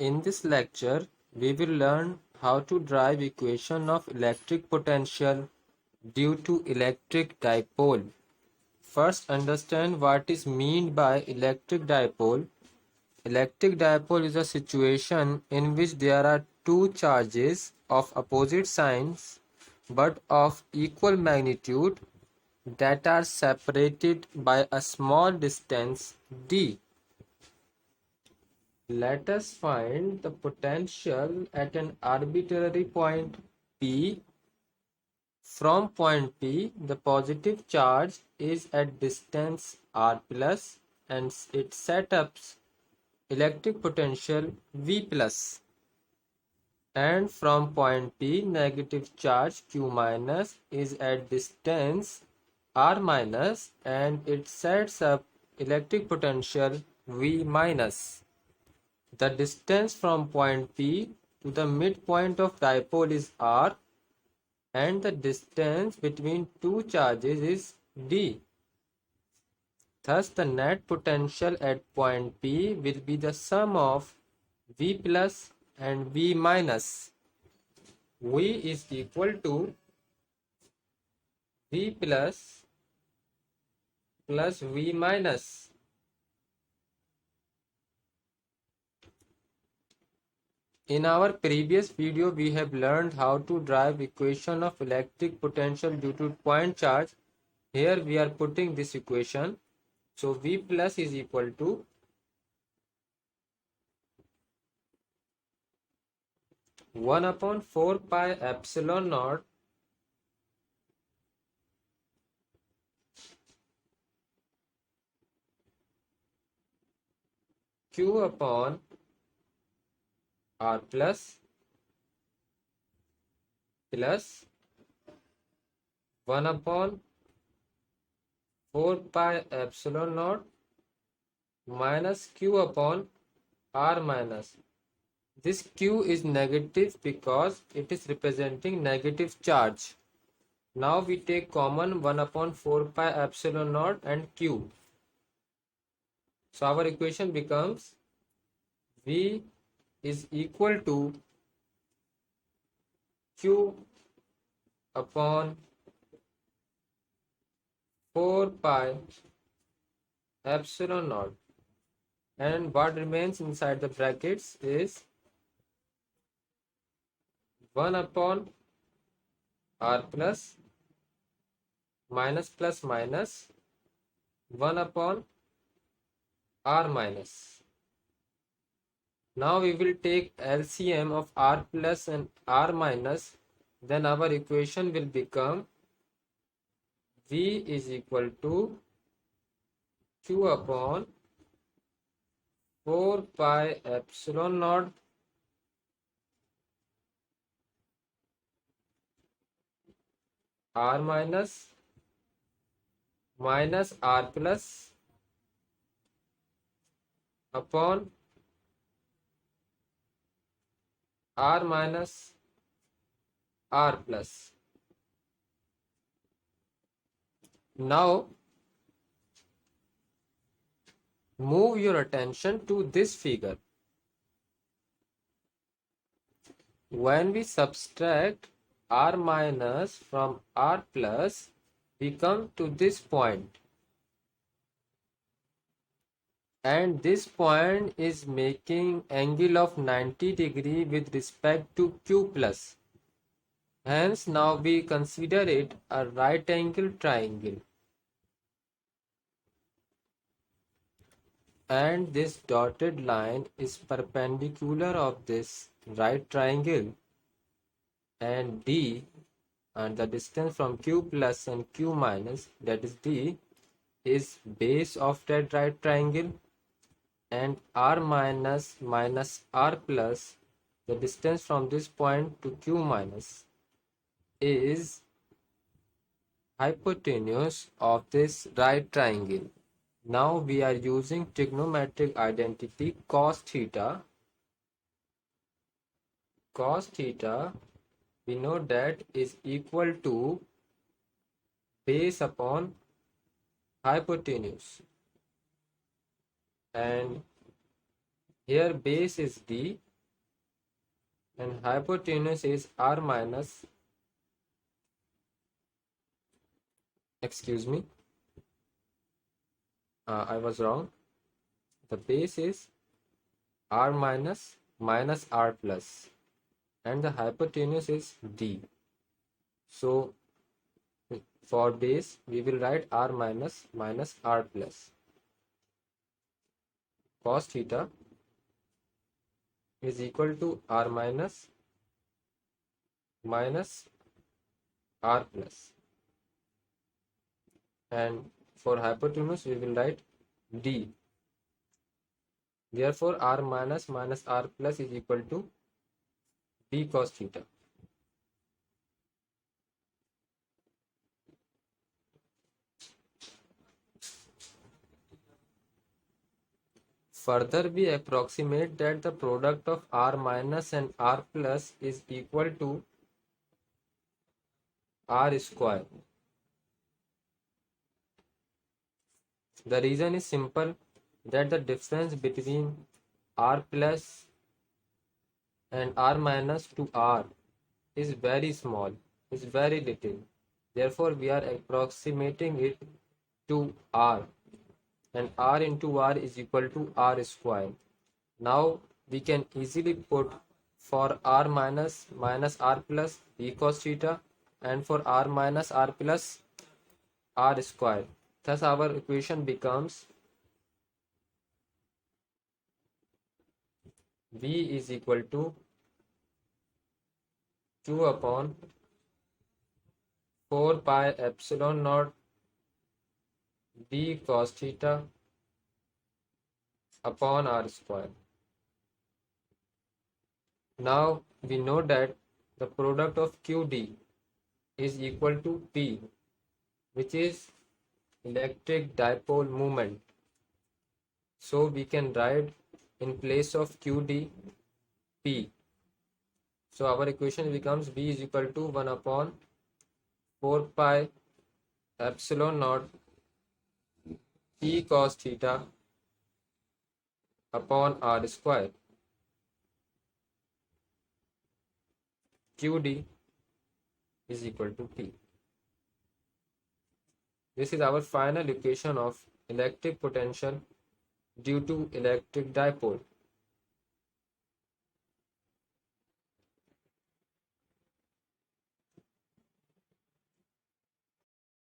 In this lecture, we will learn how to derive equation of electric potential due to electric dipole. First, understand what is meant by electric dipole. Electric dipole is a situation in which there are two charges of opposite signs but of equal magnitude that are separated by a small distance d. Let us find the potential at an arbitrary point P. From point P, the positive charge is at distance r plus and it sets up electric potential V plus. And from point P, negative charge Q minus is at distance r minus and it sets up electric potential V minus. The distance from point P to the midpoint of dipole is r and the distance between two charges is d. Thus, the net potential at point P will be the sum of V plus and V minus. V is equal to V plus V minus. In our previous video, we have learned how to derive equation of electric potential due to point charge. Here we are putting this equation. So V plus is equal to 1 upon 4 pi epsilon naught Q upon R plus 1 upon 4 pi epsilon naught minus Q upon R minus. This Q is negative because it is representing negative charge. Now we take common 1 upon 4 pi epsilon naught and Q. So our equation becomes V is equal to Q upon 4 pi epsilon naught, and what remains inside the brackets is 1 upon R plus minus 1 upon R minus. Now we will take LCM of R plus and R minus, then our equation will become V is equal to Q upon 4 pi epsilon naught R minus R plus upon R minus R plus. Now move your attention to this figure. When we subtract R minus from R plus, we come to this point. And this point is making angle of 90 degree with respect to Q plus. Hence, now we consider it a right angle triangle. And this dotted line is perpendicular of this right triangle, and D and the distance from Q plus and Q minus, that is D, is base of that right triangle, and R minus R plus, the distance from this point to Q minus, is hypotenuse of this right triangle. Now we are using trigonometric identity cos theta. Cos theta, we know that is equal to base upon hypotenuse, and here base is D and hypotenuse is r minus, excuse me, I was wrong. The base is r minus minus r plus, and the hypotenuse is d. So for base, we will write r minus minus r plus. Cos theta is equal to r minus minus r plus, and for hypotenuse we will write d. Therefore r minus minus r plus is equal to d cos theta. Further, we approximate that the product of r minus and r plus is equal to r square. The reason is simple, that the difference between r plus and r minus to r is very small, is very little. Therefore, we are approximating it to r, and r into r is equal to r square. Now we can easily put for r minus minus r plus d cos theta, and for r minus r plus r square. Thus our equation becomes v is equal to 2 upon 4 pi epsilon naught d cos theta upon r square. Now we know that the product of QD is equal to P, which is electric dipole moment. So we can write in place of QD P. So our equation becomes V is equal to 1 upon 4 pi epsilon naught P cos theta upon r square. QD is equal to P. This is our final equation of electric potential due to electric dipole.